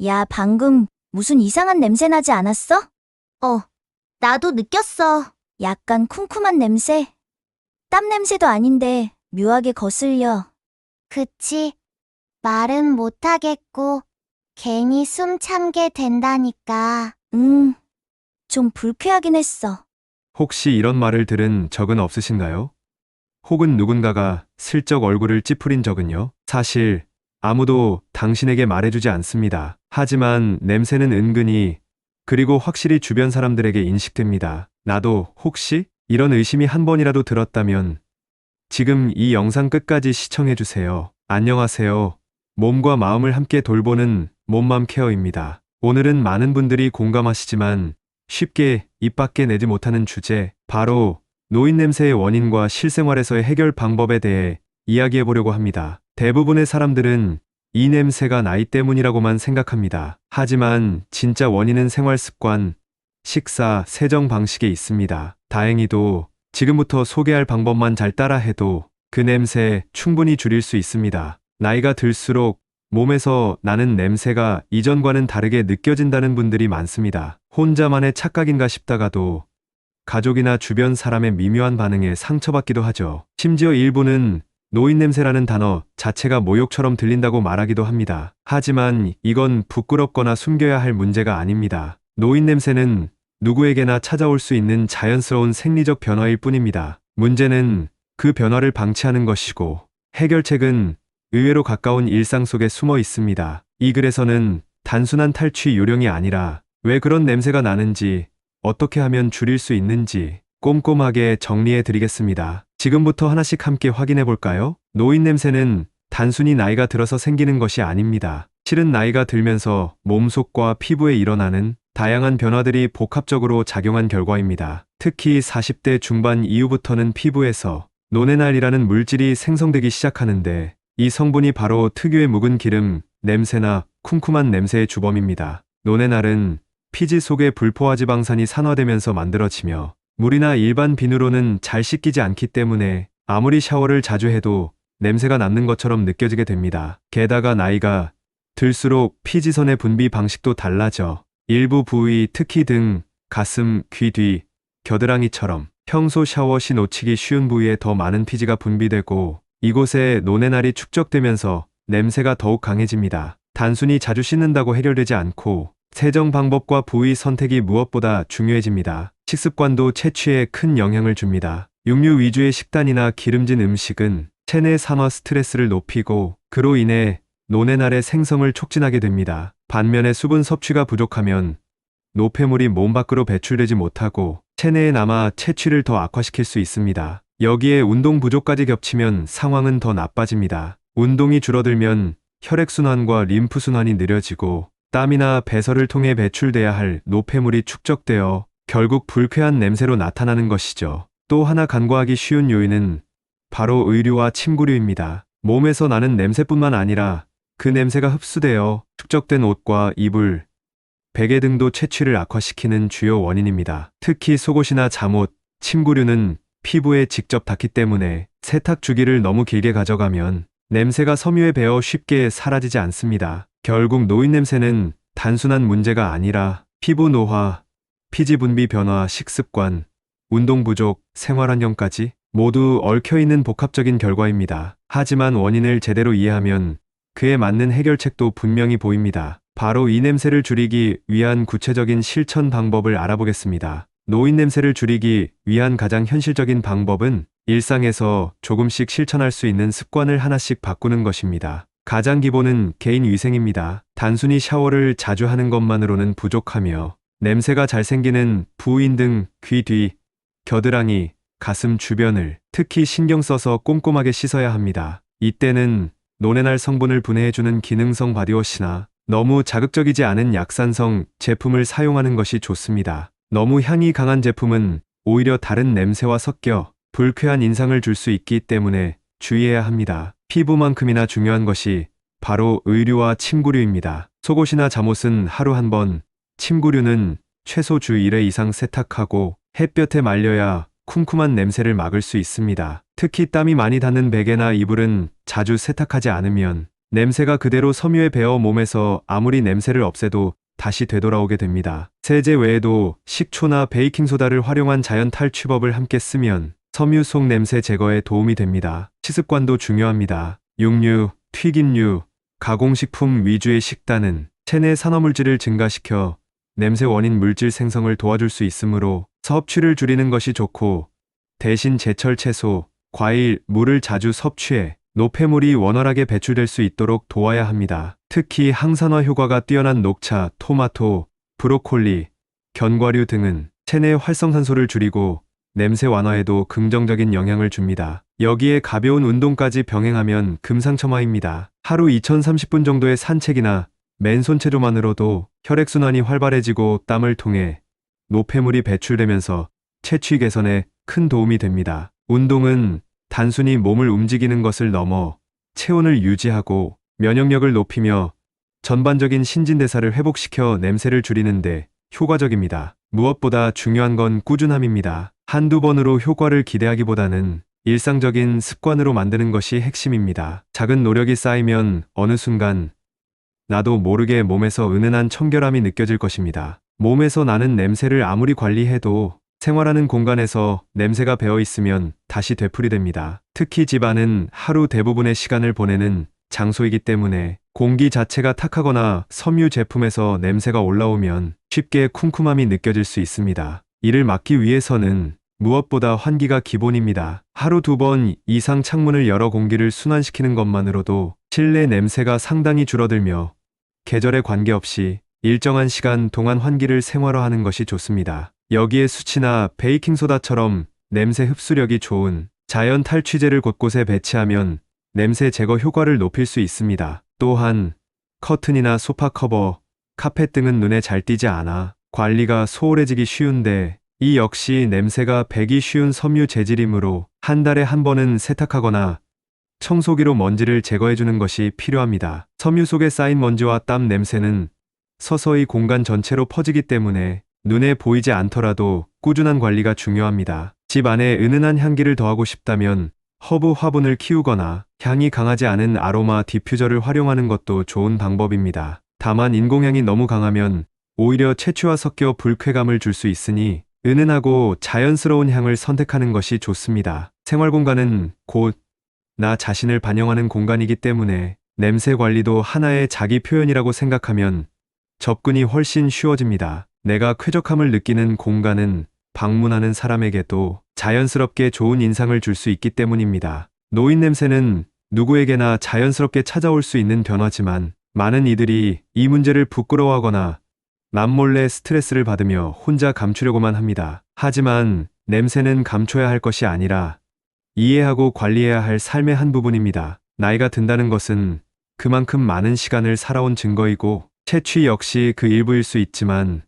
야, 방금 무슨 이상한 냄새 나지 않았어? 나도 느꼈어. 약간 쿰쿰한 냄새. 땀 냄새도 아닌데 묘하게 거슬려. 그치. 말은 못하겠고, 괜히 숨 참게 된다니까. 좀 불쾌하긴 했어. 혹시 이런 말을 들은 적은 없으신가요? 혹은 누군가가 슬쩍 얼굴을 찌푸린 적은요? 사실 아무도 당신에게 말해주지 않습니다. 하지만 냄새는 은근히 그리고 확실히 주변 사람들에게 인식됩니다. 나도 혹시 이런 의심이 한 번이라도 들었다면 지금 이 영상 끝까지 시청해주세요. 안녕하세요. 몸과 마음을 함께 돌보는 몸맘 케어입니다. 오늘은 많은 분들이 공감하시지만 쉽게 입 밖에 내지 못하는 주제, 바로 노인 냄새의 원인과 실생활에서의 해결 방법에 대해 이야기해 보려고 합니다. 대부분의 사람들은 이 냄새가 나이 때문이라고만 생각합니다. 하지만 진짜 원인은 생활 습관, 식사, 세정 방식에 있습니다. 다행히도 지금부터 소개할 방법만 잘 따라해도 그 냄새 충분히 줄일 수 있습니다. 나이가 들수록 몸에서 나는 냄새가 이전과는 다르게 느껴진다는 분들이 많습니다. 혼자만의 착각인가 싶다가도 가족이나 주변 사람의 미묘한 반응에 상처받기도 하죠. 심지어 일부는 노인 냄새라는 단어 자체가 모욕처럼 들린다고 말하기도 합니다. 하지만 이건 부끄럽거나 숨겨야 할 문제가 아닙니다. 노인 냄새는 누구에게나 찾아올 수 있는 자연스러운 생리적 변화일 뿐입니다. 문제는 그 변화를 방치하는 것이고, 해결책은 의외로 가까운 일상 속에 숨어 있습니다. 이 글에서는 단순한 탈취 요령이 아니라 왜 그런 냄새가 나는지, 어떻게 하면 줄일 수 있는지 꼼꼼하게 정리해 드리겠습니다. 지금부터 하나씩 함께 확인해 볼까요? 노인 냄새는 단순히 나이가 들어서 생기는 것이 아닙니다. 실은 나이가 들면서 몸속과 피부에 일어나는 다양한 변화들이 복합적으로 작용한 결과입니다. 특히 40대 중반 이후부터는 피부에서 노네날이라는 물질이 생성되기 시작하는데, 이 성분이 바로 특유의 묵은 기름, 냄새나 쿰쿰한 냄새의 주범입니다. 노네날은 피지 속의 불포화지방산이 산화되면서 만들어지며 물이나 일반 비누로는 잘 씻기지 않기 때문에 아무리 샤워를 자주 해도 냄새가 남는 것처럼 느껴지게 됩니다. 게다가 나이가 들수록 피지선의 분비 방식도 달라져 일부 부위, 특히 등, 가슴, 귀 뒤, 겨드랑이처럼 평소 샤워 시 놓치기 쉬운 부위에 더 많은 피지가 분비되고, 이곳에 노네날이 축적되면서 냄새가 더욱 강해집니다. 단순히 자주 씻는다고 해결되지 않고 세정 방법과 부위 선택이 무엇보다 중요해집니다. 식습관도 채취에 큰 영향을 줍니다. 육류 위주의 식단이나 기름진 음식은 체내 산화 스트레스를 높이고 그로 인해 노네날의 생성을 촉진하게 됩니다. 반면에 수분 섭취가 부족하면 노폐물이 몸 밖으로 배출되지 못하고 체내에 남아 채취를 더 악화시킬 수 있습니다. 여기에 운동 부족까지 겹치면 상황은 더 나빠집니다. 운동이 줄어들면 혈액순환과 림프순환이 느려지고 땀이나 배설을 통해 배출돼야 할 노폐물이 축적되어 결국 불쾌한 냄새로 나타나는 것이죠. 또 하나 간과하기 쉬운 요인은 바로 의류와 침구류입니다. 몸에서 나는 냄새뿐만 아니라 그 냄새가 흡수되어 축적된 옷과 이불, 베개 등도 채취를 악화시키는 주요 원인입니다. 특히 속옷이나 잠옷, 침구류는 피부에 직접 닿기 때문에 세탁 주기를 너무 길게 가져가면 냄새가 섬유에 배어 쉽게 사라지지 않습니다. 결국 노인 냄새는 단순한 문제가 아니라 피부 노화, 피지 분비 변화, 식습관, 운동 부족, 생활환경까지 모두 얽혀있는 복합적인 결과입니다. 하지만 원인을 제대로 이해하면 그에 맞는 해결책도 분명히 보입니다. 바로 이 냄새를 줄이기 위한 구체적인 실천 방법을 알아보겠습니다. 노인 냄새를 줄이기 위한 가장 현실적인 방법은 일상에서 조금씩 실천할 수 있는 습관을 하나씩 바꾸는 것입니다. 가장 기본은 개인 위생입니다. 단순히 샤워를 자주 하는 것만으로는 부족하며 냄새가 잘 생기는 부위인 등 귀 뒤, 겨드랑이, 가슴 주변을 특히 신경 써서 꼼꼼하게 씻어야 합니다. 이때는 노네날 성분을 분해해주는 기능성 바디워시나 너무 자극적이지 않은 약산성 제품을 사용하는 것이 좋습니다. 너무 향이 강한 제품은 오히려 다른 냄새와 섞여 불쾌한 인상을 줄 수 있기 때문에 주의해야 합니다. 피부만큼이나 중요한 것이 바로 의류와 침구류입니다. 속옷이나 잠옷은 하루 한 번, 침구류는 최소 주 1회 이상 세탁하고 햇볕에 말려야 쿰쿰한 냄새를 막을 수 있습니다. 특히 땀이 많이 닿는 베개나 이불은 자주 세탁하지 않으면 냄새가 그대로 섬유에 배어 몸에서 아무리 냄새를 없애도 다시 되돌아오게 됩니다. 세제 외에도 식초나 베이킹소다를 활용한 자연 탈취법을 함께 쓰면 섬유 속 냄새 제거에 도움이 됩니다. 식습관도 중요합니다. 육류, 튀김류, 가공식품 위주의 식단은 체내 산화물질을 증가시켜 냄새 원인 물질 생성을 도와줄 수 있으므로 섭취를 줄이는 것이 좋고, 대신 제철 채소, 과일, 물을 자주 섭취해 노폐물이 원활하게 배출될 수 있도록 도와야 합니다. 특히 항산화 효과가 뛰어난 녹차, 토마토, 브로콜리, 견과류 등은 체내 활성산소를 줄이고 냄새 완화에도 긍정적인 영향을 줍니다. 여기에 가벼운 운동까지 병행하면 금상첨화입니다. 하루 2030분 정도의 산책이나 맨손 체조만으로도 혈액순환이 활발해지고 땀을 통해 노폐물이 배출되면서 체취 개선에 큰 도움이 됩니다. 운동은 단순히 몸을 움직이는 것을 넘어 체온을 유지하고 면역력을 높이며 전반적인 신진대사를 회복시켜 냄새를 줄이는데 효과적입니다. 무엇보다 중요한 건 꾸준함입니다. 한두 번으로 효과를 기대하기보다는 일상적인 습관으로 만드는 것이 핵심입니다. 작은 노력이 쌓이면 어느 순간 나도 모르게 몸에서 은은한 청결함이 느껴질 것입니다. 몸에서 나는 냄새를 아무리 관리해도 생활하는 공간에서 냄새가 배어 있으면 다시 되풀이됩니다. 특히 집안은 하루 대부분의 시간을 보내는 장소이기 때문에 공기 자체가 탁하거나 섬유 제품에서 냄새가 올라오면 쉽게 쿰쿰함이 느껴질 수 있습니다. 이를 막기 위해서는 무엇보다 환기가 기본입니다. 하루 2번 이상 창문을 열어 공기를 순환시키는 것만으로도 실내 냄새가 상당히 줄어들며 계절에 관계없이 일정한 시간 동안 환기를 생활화하는 것이 좋습니다. 여기에 수치나 베이킹소다처럼 냄새 흡수력이 좋은 자연 탈취제를 곳곳에 배치하면 냄새 제거 효과를 높일 수 있습니다. 또한 커튼이나 소파 커버, 카펫 등은 눈에 잘 띄지 않아 관리가 소홀해지기 쉬운데, 이 역시 냄새가 배기 쉬운 섬유 재질이므로 한 달에 한 번은 세탁하거나 청소기로 먼지를 제거해주는 것이 필요합니다. 섬유 속에 쌓인 먼지와 땀 냄새는 서서히 공간 전체로 퍼지기 때문에 눈에 보이지 않더라도 꾸준한 관리가 중요합니다. 집 안에 은은한 향기를 더하고 싶다면 허브 화분을 키우거나 향이 강하지 않은 아로마 디퓨저를 활용하는 것도 좋은 방법입니다. 다만 인공향이 너무 강하면 오히려 채취와 섞여 불쾌감을 줄 수 있으니 은은하고 자연스러운 향을 선택하는 것이 좋습니다. 생활공간은 곧 나 자신을 반영하는 공간이기 때문에 냄새 관리도 하나의 자기 표현이라고 생각하면 접근이 훨씬 쉬워집니다. 내가 쾌적함을 느끼는 공간은 방문하는 사람에게도 자연스럽게 좋은 인상을 줄 수 있기 때문입니다. 노인 냄새는 누구에게나 자연스럽게 찾아올 수 있는 변화지만, 많은 이들이 이 문제를 부끄러워하거나 남몰래 스트레스를 받으며 혼자 감추려고만 합니다. 하지만 냄새는 감춰야 할 것이 아니라 이해하고 관리해야 할 삶의 한 부분입니다. 나이가 든다는 것은 그만큼 많은 시간을 살아온 증거이고, 채취 역시 그 일부일 수 있지만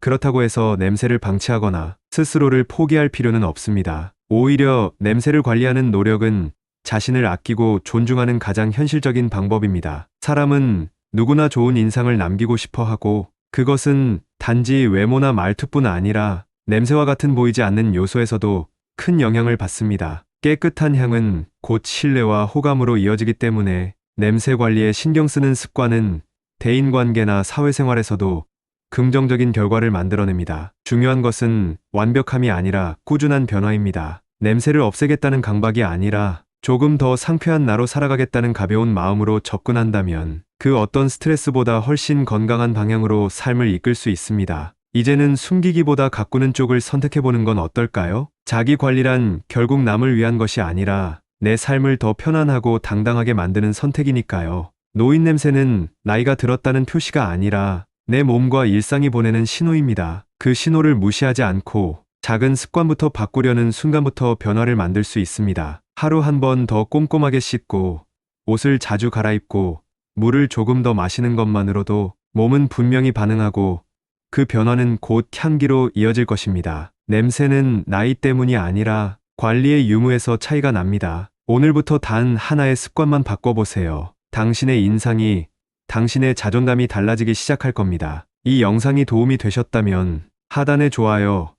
그렇다고 해서 냄새를 방치하거나 스스로를 포기할 필요는 없습니다. 오히려 냄새를 관리하는 노력은 자신을 아끼고 존중하는 가장 현실적인 방법입니다. 사람은 누구나 좋은 인상을 남기고 싶어 하고, 그것은 단지 외모나 말투뿐 아니라 냄새와 같은 보이지 않는 요소에서도 큰 영향을 받습니다. 깨끗한 향은 곧 신뢰와 호감으로 이어지기 때문에 냄새 관리에 신경 쓰는 습관은 대인관계나 사회생활에서도 긍정적인 결과를 만들어냅니다. 중요한 것은 완벽함이 아니라 꾸준한 변화입니다. 냄새를 없애겠다는 강박이 아니라 조금 더 상쾌한 나로 살아가겠다는 가벼운 마음으로 접근한다면 그 어떤 스트레스보다 훨씬 건강한 방향으로 삶을 이끌 수 있습니다. 이제는 숨기기보다 가꾸는 쪽을 선택해보는 건 어떨까요? 자기 관리란 결국 남을 위한 것이 아니라 내 삶을 더 편안하고 당당하게 만드는 선택이니까요. 노인 냄새는 나이가 들었다는 표시가 아니라 내 몸과 일상이 보내는 신호입니다. 그 신호를 무시하지 않고 작은 습관부터 바꾸려는 순간부터 변화를 만들 수 있습니다. 하루 한 번 더 꼼꼼하게 씻고 옷을 자주 갈아입고 물을 조금 더 마시는 것만으로도 몸은 분명히 반응하고 그 변화는 곧 향기로 이어질 것입니다. 냄새는 나이 때문이 아니라 관리의 유무에서 차이가 납니다. 오늘부터 단 하나의 습관만 바꿔보세요. 당신의 인상이, 당신의 자존감이 달라지기 시작할 겁니다. 이 영상이 도움이 되셨다면 하단의 좋아요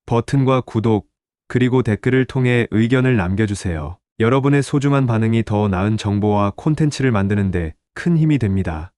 버튼과 구독, 그리고 댓글을 통해 의견을 남겨주세요. 여러분의 소중한 반응이 더 나은 정보와 콘텐츠를 만드는데 큰 힘이 됩니다.